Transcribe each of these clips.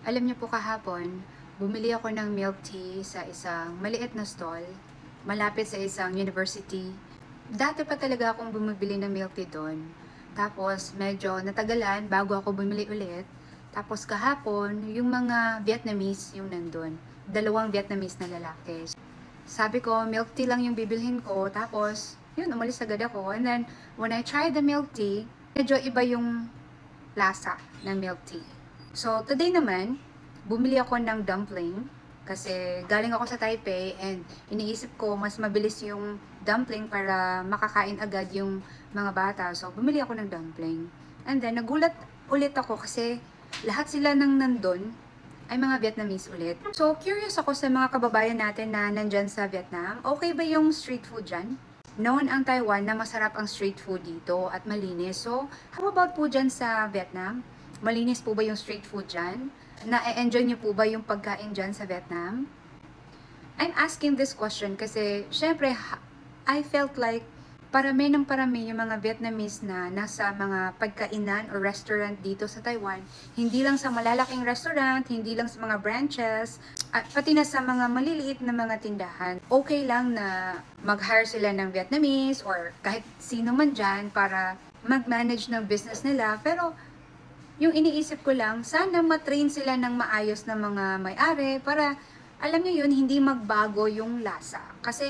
Alam niyo po kahapon, bumili ako ng milk tea sa isang maliit na stall, malapit sa isang university. Dati pa talaga akong bumibili ng milk tea doon. Tapos medyo natagalan bago ako bumili ulit. Tapos kahapon, yung mga Vietnamese yung nandun. Dalawang Vietnamese na lalaki. Sabi ko, milk tea lang yung bibilhin ko. Tapos, yun, umalis agad ako. And then, when I tried the milk tea, medyo iba yung lasa ng milk tea. So, today naman, bumili ako ng dumpling kasi galing ako sa Taipei and iniisip ko mas mabilis yung dumpling para makakain agad yung mga bata. So, bumili ako ng dumpling. And then, nagulat ulit ako kasi lahat sila nang nandun ay mga Vietnamese ulit. So, curious ako sa mga kababayan natin na nandyan sa Vietnam. Okay ba yung street food dyan? Known ang Taiwan na masarap ang street food dito at malinis. So, how about po dyan sa Vietnam? Malinis po ba yung street food dyan? Na-enjoy niyo po ba yung pagkain dyan sa Vietnam? I'm asking this question kasi, syempre, I felt like parami ng parami yung mga Vietnamese na nasa mga pagkainan o restaurant dito sa Taiwan. Hindi lang sa malalaking restaurant, hindi lang sa mga branches, at pati na sa mga maliliit na mga tindahan. Okay lang na mag-hire sila ng Vietnamese or kahit sino man dyan para mag-manage ng business nila. Pero yung iniisip ko lang, sana matrain sila ng maayos na mga may-ari para, alam niyo yun, hindi magbago yung lasa. Kasi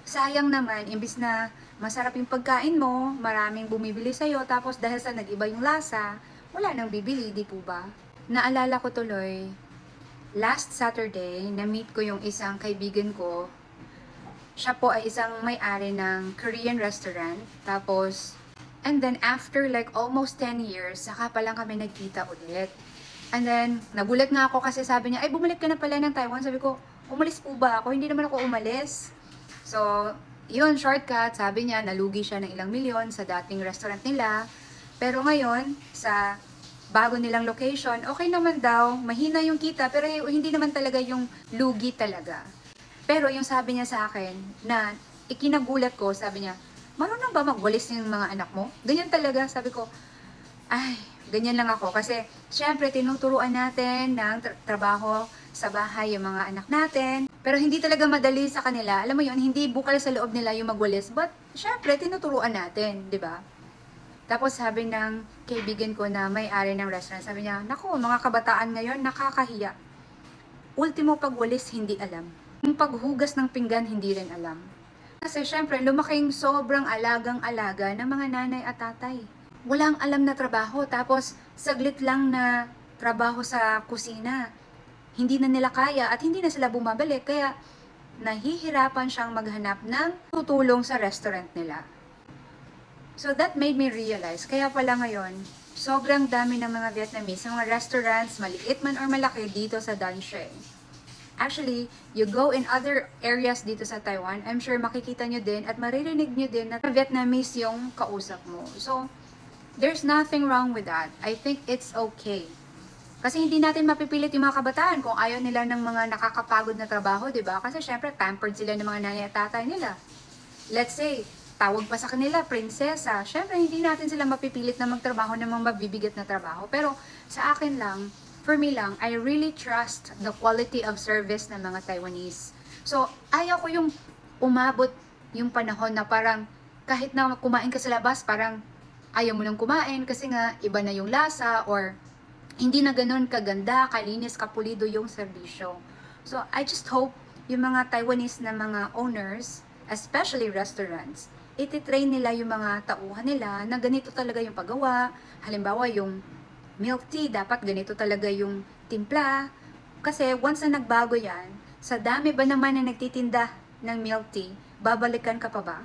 sayang naman, imbis na masarap yung pagkain mo, maraming bumibili sa'yo, tapos dahil sa nag-iba yung lasa, wala nang bibili, di po ba? Naalala ko tuloy, last Saturday, na-meet ko yung isang kaibigan ko. Siya po ay isang may-ari ng Korean restaurant. Tapos, and then after like almost 10 years, saka pa lang kami nagkita ulit. And then, nagulat nga ako kasi sabi niya, ay bumalik ka na pala ng Taiwan. Sabi ko, umalis po ba ako? Hindi naman ako umalis. So, yun, shortcut, sabi niya, nalugi siya ng ilang milyon sa dating restaurant nila. Pero ngayon, sa bago nilang location, okay naman daw, mahina yung kita, pero hindi naman talaga yung lugi talaga. Pero yung sabi niya sa akin, na ikinagulat ko, sabi niya, marunong ba magwalis yung mga anak mo? Ganyan talaga, sabi ko, ay, ganyan lang ako. Kasi, syempre, tinuturuan natin ng trabaho sa bahay yung mga anak natin. Pero hindi talaga madali sa kanila. Alam mo yun, hindi bukal sa loob nila yung magwalis. But, syempre, tinuturuan natin, di ba? Tapos sabi ng kaibigan ko na may-ari ng restaurant, sabi niya, naku, mga kabataan ngayon, nakakahiya. Ultimo pagwalis, hindi alam. Yung paghugas ng pinggan, hindi rin alam. Kasi syempre, lumaking sobrang alagang-alaga ng mga nanay at tatay. Walang alam na trabaho, tapos saglit lang na trabaho sa kusina. Hindi na nila kaya at hindi na sila bumabalik, kaya nahihirapan siyang maghanap ng tutulong sa restaurant nila. So that made me realize, kaya pala ngayon, sobrang dami ng mga Vietnamese, ng mga restaurants, maliit man or malaki dito sa Dan Xe. Actually, you go in other areas dito sa Taiwan, I'm sure makikita nyo din at maririnig nyo din na Vietnamese yung kausap mo. So, there's nothing wrong with that. I think it's okay. Kasi hindi natin mapipilit yung mga kabataan kung ayaw nila ng mga nakakapagod na trabaho, di ba? Kasi syempre, pampered sila ng mga nanay at tatay nila. Let's say, tawag pa sa kanila, prinsesa. Syempre, hindi natin sila mapipilit na magtrabaho ng mga mabibigat na trabaho. Pero sa akin lang, for me lang, I really trust the quality of service ng mga Taiwanese. So, ayaw ko yung umabot yung panahon na parang kahit na kumain ka sa labas, parang ayaw mo nang kumain kasi nga iba na yung lasa or hindi na ganun kaganda, kalinis, kapulido yung serbisyo. So, I just hope yung mga Taiwanese na mga owners, especially restaurants, ititrain nila yung mga tauhan nila na ganito talaga yung paggawa. Halimbawa, yung milk tea, dapat ganito talaga yung timpla. Kasi once na nagbago yan, sa dami ba naman na nagtitinda ng milk tea, babalikan ka pa ba?